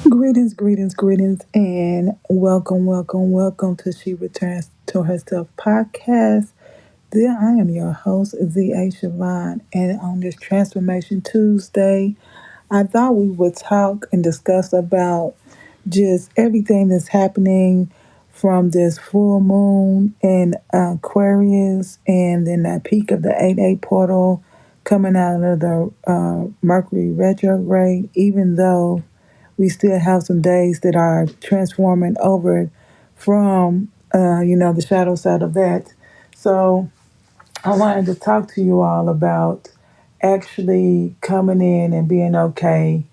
Greetings, and welcome to She Returns to Herself podcast. There, I am your host, Z.A. Siobhan, and on this Transformation Tuesday, I thought we would talk and discuss about just everything that's happening from this full moon in Aquarius and then that peak of the 8-8 portal coming out of the Mercury retrograde, even though we still have some days that are transforming over from, the shadow side of that. So I wanted to talk to you all about actually coming in and being okay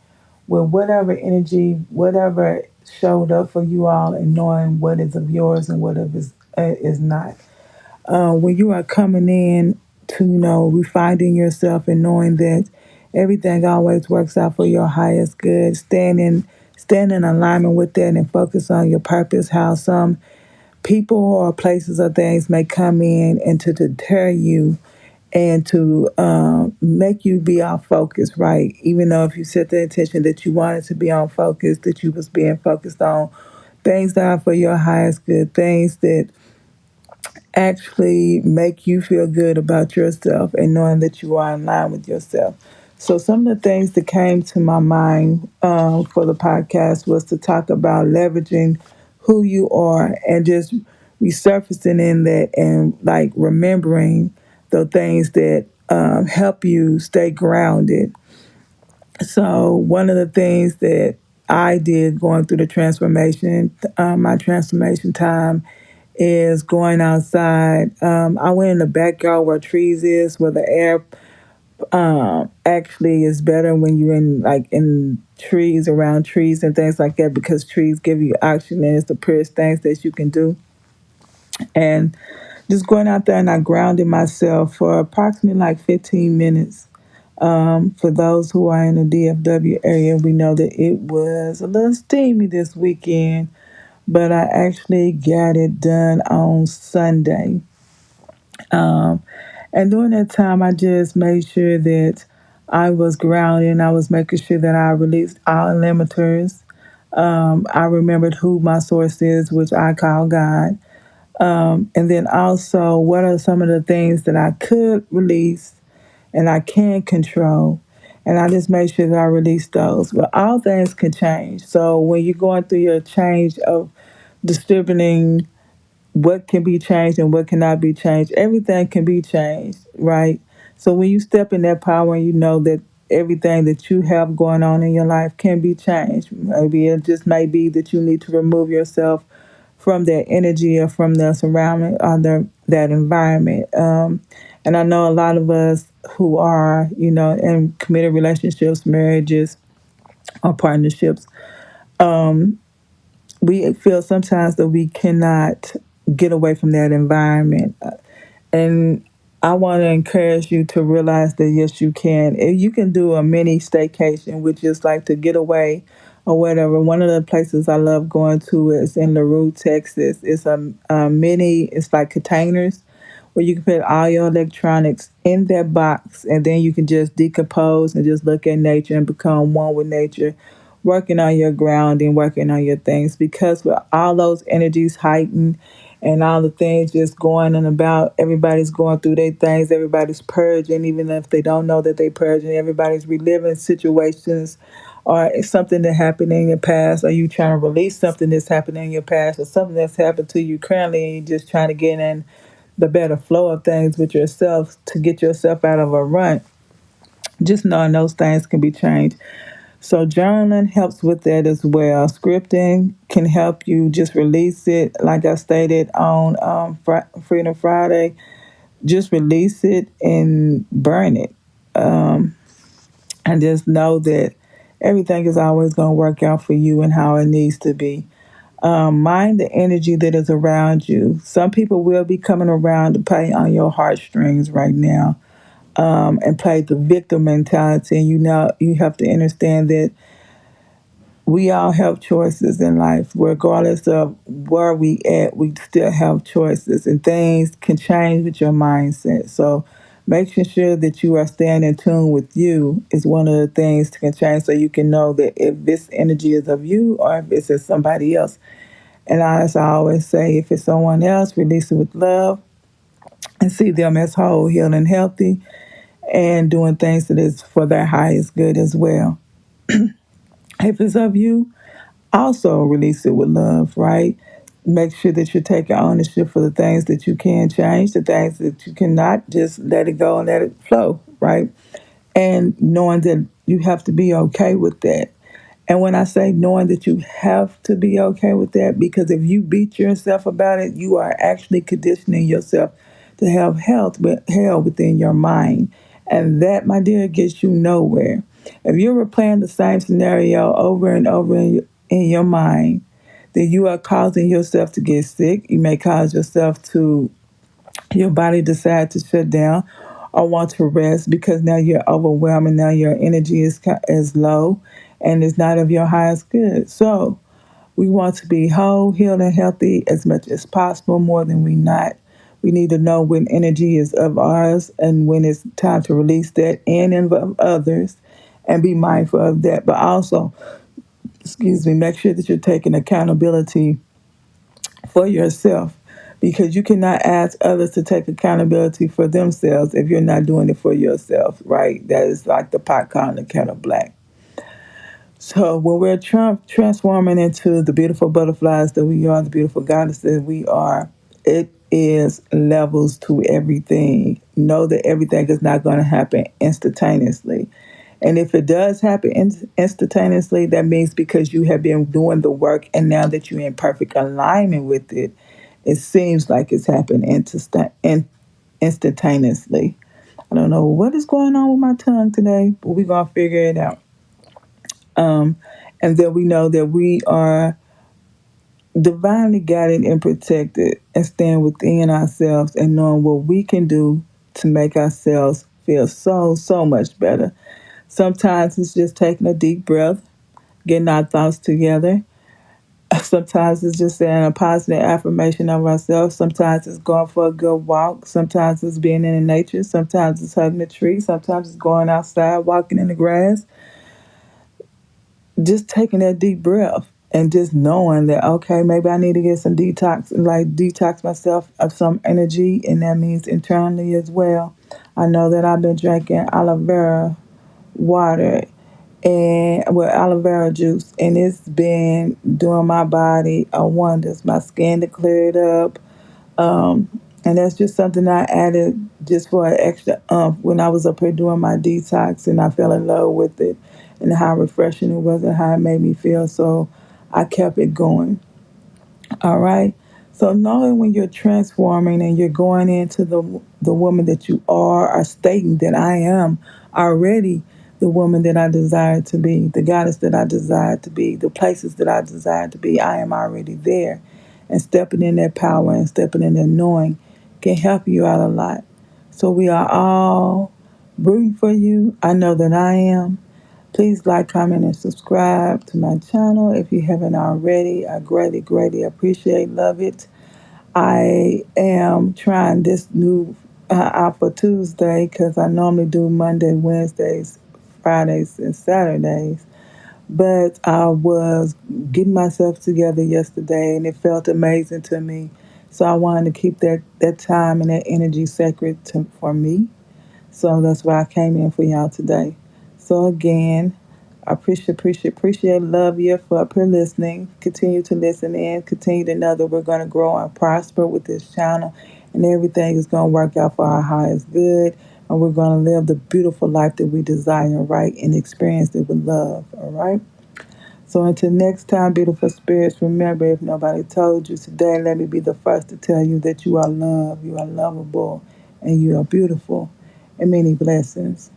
with whatever energy, whatever showed up for you all, and knowing what is of yours and what is not. When you are coming in to, refining yourself and knowing that everything always works out for your highest good, stand in alignment with that and focus on your purpose, how some people or places or things may come in and to deter you and to make you be off focus, right? Even though if you set the intention that you wanted to be on focus, that you was being focused on things that are for your highest good, things that actually make you feel good about yourself and knowing that you are in line with yourself. So some of the things that came to my mind for the podcast was to talk about leveraging who you are and just resurfacing in that and like remembering the things that help you stay grounded. So one of the things that I did going through the transformation, my transformation time, is going outside. I went in the backyard where trees is, where the air actually is better when you're in trees, around trees and things like that, because trees give you oxygen and it's the purest things that you can do. And just going out there and I grounded myself for approximately like 15 minutes. For those who are in the DFW area, we know that it was a little steamy this weekend, but I actually got it done on Sunday. And during that time, I just made sure that I was grounded and I was making sure that I released all limiters. I remembered who my source is, which I call God. And then also, what are some of the things that I could release and I can control? And I just made sure that I released those. But all things can change. So when you're going through your change of distributing what can be changed and what cannot be changed. Everything can be changed, right? So when you step in that power and you know that everything that you have going on in your life can be changed, maybe it just may be that you need to remove yourself from that energy or from the surrounding or that environment. And I know a lot of us who are, in committed relationships, marriages, or partnerships, we feel sometimes that we cannot get away from that environment. And I want to encourage you to realize that yes, you can. If you can do a mini staycation, which is like to get away or whatever. One of the places I love going to is in LaRue, Texas. It's a mini, it's like containers where you can put all your electronics in that box and then you can just decompose and just look at nature and become one with nature, working on your grounding, working on your things. Because with all those energies heightened and all the things just going and about, everybody's going through their things, everybody's purging, even if they don't know that they're purging, everybody's reliving situations or something that happened in your past, or you trying to release something that's happened in your past, or something that's happened to you currently, and you're just trying to get in the better flow of things with yourself to get yourself out of a rut. Just knowing those things can be changed. So journaling helps with that as well. Scripting can help you just release it. Like I stated on Freedom Friday, just release it and burn it. And just know that everything is always going to work out for you and how it needs to be. Mind the energy that is around you. Some people will be coming around to play on your heartstrings right now, and play the victim mentality. And you have to understand that we all have choices in life, regardless of where we at. We still have choices, and things can change with your mindset. So Making sure that you are staying in tune with you is one of the things to can change, so you can know that if this energy is of you or if it's of somebody else. And as I always say, if it's someone else, release it with love and see them as whole, healed, and healthy, and doing things that is for their highest good as well. If it's of you, also release it with love, right? Make sure that you're taking ownership for the things that you can change, the things that you cannot, just let it go and let it flow, right? And knowing that you have to be okay with that. And when I say knowing that you have to be okay with that, because if you beat yourself about it, you are actually conditioning yourself to have health, but hell within your mind. And that, my dear, gets you nowhere. If you're replaying the same scenario over and over in your mind, then you are causing yourself to get sick. You may cause yourself to, your body decide to shut down or want to rest because now you're overwhelmed and now your energy is low and it's not of your highest good. So we want to be whole, healed, and healthy as much as possible, more than we not. We need to know when energy is of ours and when it's time to release that and involve others, and be mindful of that. But also, excuse me, make sure that you're taking accountability for yourself, because you cannot ask others to take accountability for themselves if you're not doing it for yourself, right? That is like the pot calling the kettle black. So when we're transforming into the beautiful butterflies that we are, the beautiful goddesses we are, it is levels to everything. Know that everything is not going to happen instantaneously. And if it does happen instantaneously, that means because you have been doing the work, and now that you're in perfect alignment with it, it seems like it's happened instantaneously. I don't know what is going on with my tongue today, but we're going to figure it out. Um, and then we know that we are divinely guided and protected, and stand within ourselves and knowing what we can do to make ourselves feel so much better. Sometimes it's just taking a deep breath, getting our thoughts together. Sometimes it's just saying a positive affirmation of ourselves. Sometimes it's going for a good walk. Sometimes it's being in the nature. Sometimes it's hugging a tree. Sometimes it's going outside, walking in the grass. Just taking that deep breath and just knowing that, okay, maybe I need to get some detox, like detox myself of some energy, and that means internally as well. I know that I've been drinking aloe vera water and with aloe vera juice, and it's been doing my body a wonders. My skin to clear it up, and that's just something I added just for an extra when I was up here doing my detox, and I fell in love with it and how refreshing it was and how it made me feel. So I kept it going. All right. So knowing when you're transforming and you're going into the woman that you are, or stating that I am already the woman that I desire to be, the goddess that I desire to be, the places that I desire to be, I am already there. And stepping in that power and stepping in that knowing can help you out a lot. So we are all rooting for you. I know that I am. Please like, comment, and subscribe to my channel if you haven't already. I greatly appreciate, love it. I am trying this new out for Tuesday because I normally do Monday, Wednesdays, Fridays, and Saturdays. But I was getting myself together yesterday, and it felt amazing to me. So I wanted to keep that time and that energy sacred for me. So that's why I came in for y'all today. So again, I appreciate, love you for up here listening. Continue to listen in. Continue to know that we're going to grow and prosper with this channel, and everything is going to work out for our highest good. And we're going to live the beautiful life that we desire, right? And experience it with love, all right? So until next time, beautiful spirits, remember, if nobody told you today, let me be the first to tell you that you are loved, you are lovable, and you are beautiful. And many blessings.